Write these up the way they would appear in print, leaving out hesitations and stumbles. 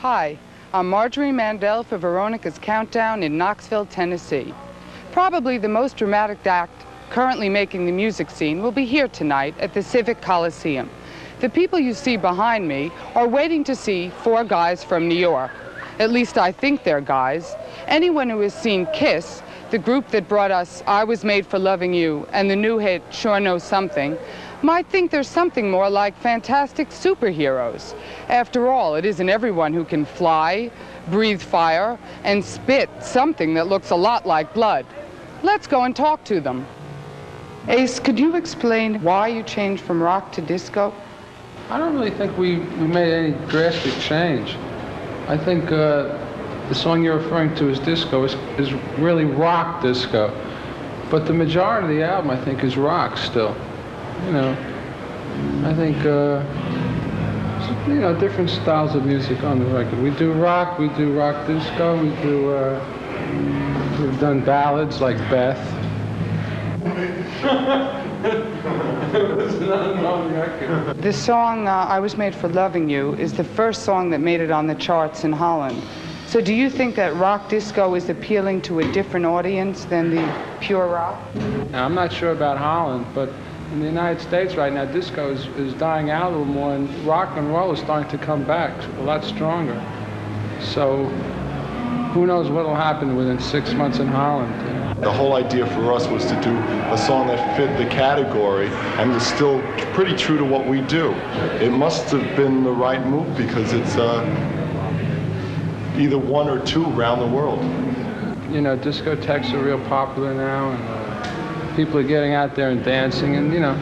Hi, I'm Marjorie Mandel for Veronicas Countdown in Knoxville, Tennessee. Probably the most dramatic act currently making the music scene will be here tonight at the Civic Coliseum. The people you see behind me are waiting to see four guys from New York. At least I think they're guys. Anyone who has seen KISS, the group that brought us I Was Made for Loving You and the new hit Sure Knows Something, might think there's something more like fantastic superheroes. After all, it isn't everyone who can fly, breathe fire, and spit something that looks a lot like blood. Let's go and talk to them. Ace, could you explain why you changed from rock to disco? I don't really think we made any drastic change. I think the song you're referring to as disco is really rock disco. But the majority of the album, I think, is rock still. You know, I think, you know, different styles of music on the record. We do rock disco, we've done ballads like Beth. The song I Was Made for Loving You is the first song that made it on the charts in Holland. So do you think that rock disco is appealing to a different audience than the pure rock? Now, I'm not sure about Holland, but in the United States right now, disco is dying out a little more, and rock and roll is starting to come back a lot stronger. So who knows what will happen within 6 months in Holland. The whole idea for us was to do a song that fit the category and was still pretty true to what we do. It must have been the right move because it's either one or two around the world. You know, discotheques are real popular now, and people are getting out there and dancing, and you know,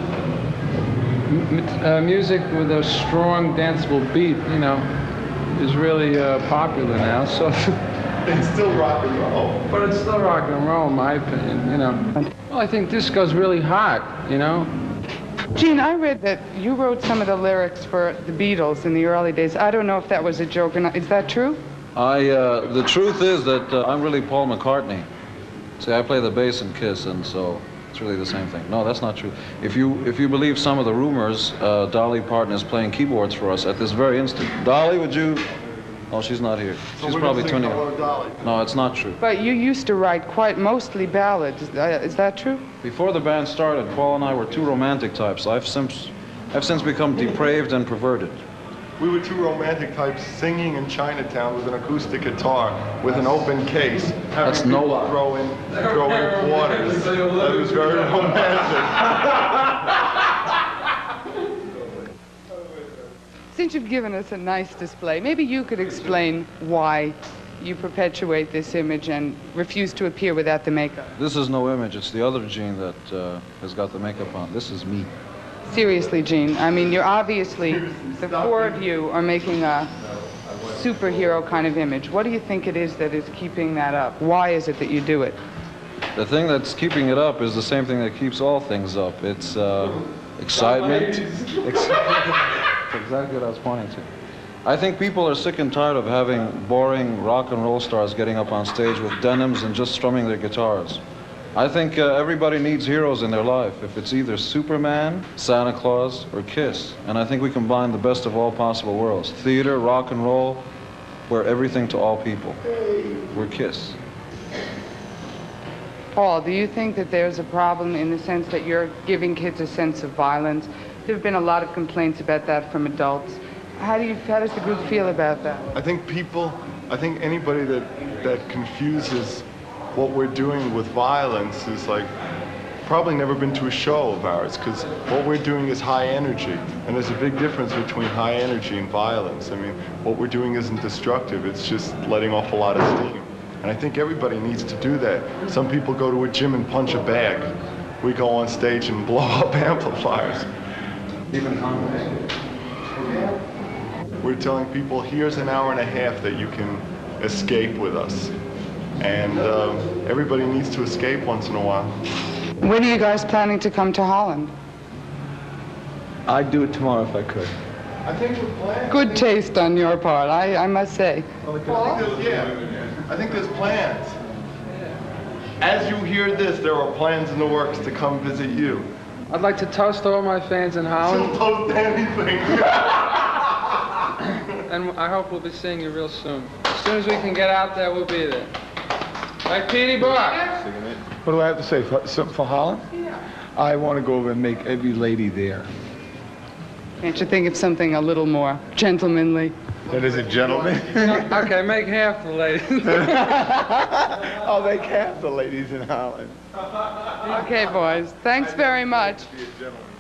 music with a strong danceable beat, you know, is really popular now. So it's still rock and roll. But it's still rock and roll, in my opinion, you know. Well, I think disco's really hot, you know. Gene, I read that you wrote some of the lyrics for the Beatles in the early days. I don't know if that was a joke or not. Is that true? The truth is that I'm really Paul McCartney. See, I play the bass in KISS, and so it's really the same thing. No, that's not true. If you believe some of the rumors, Dolly Parton is playing keyboards for us at this very instant. Dolly, would you? Oh, she's not here. So she's probably tuning in. Dolly. No, it's not true. But you used to write mostly ballads. Is that true? Before the band started, Paul and I were two romantic types. I've since become depraved and perverted. We were two romantic types singing in Chinatown with an acoustic guitar with an open case. That's no lie. Throw in quarters. That was very romantic. Since you've given us a nice display, maybe you could explain why you perpetuate this image and refuse to appear without the makeup. This is no image. It's the other Gene that has got the makeup on. This is me. Seriously, Gene, I mean, you're obviously, the four of you are making a superhero kind of image. What do you think it is that is keeping that up? Why is it that you do it? The thing that's keeping it up is the same thing that keeps all things up. It's excitement. That's exactly what I was pointing to. I think people are sick and tired of having boring rock and roll stars getting up on stage with denims and just strumming their guitars. I think everybody needs heroes in their life. If it's either Superman, Santa Claus, or KISS. And I think we combine the best of all possible worlds. Theater, rock and roll, we're everything to all people. We're KISS. Paul, do you think that there's a problem in the sense that you're giving kids a sense of violence? There have been a lot of complaints about that from adults. How does the group feel about that? I think anybody that confuses what we're doing with violence is like probably never been to a show of ours, because what we're doing is high energy, and there's a big difference between high energy and violence. I mean, what we're doing isn't destructive, it's just letting off a lot of steam. And I think everybody needs to do that. Some people go to a gym and punch a bag. We go on stage and blow up amplifiers. Even We're telling people, here's an hour and a half that you can escape with us. And everybody needs to escape once in a while. When are you guys planning to come to Holland? I'd do it tomorrow if I could. I think we're planning. Good taste on your part, I must say. I think there's plans. As you hear this, there are plans in the works to come visit you. I'd like to toast all my fans in Holland. Don't toast anything. and I hope we'll be seeing you real soon. As soon as we can get out there, we'll be there. Right, Petey Boy? What do I have to say? Something for Holland? I want to go over and make every lady there. Can't you think of something a little more gentlemanly? That is a gentleman. Okay, make half the ladies. I'll make half the ladies in Holland. Okay, boys. Thanks very much. Be a gentleman.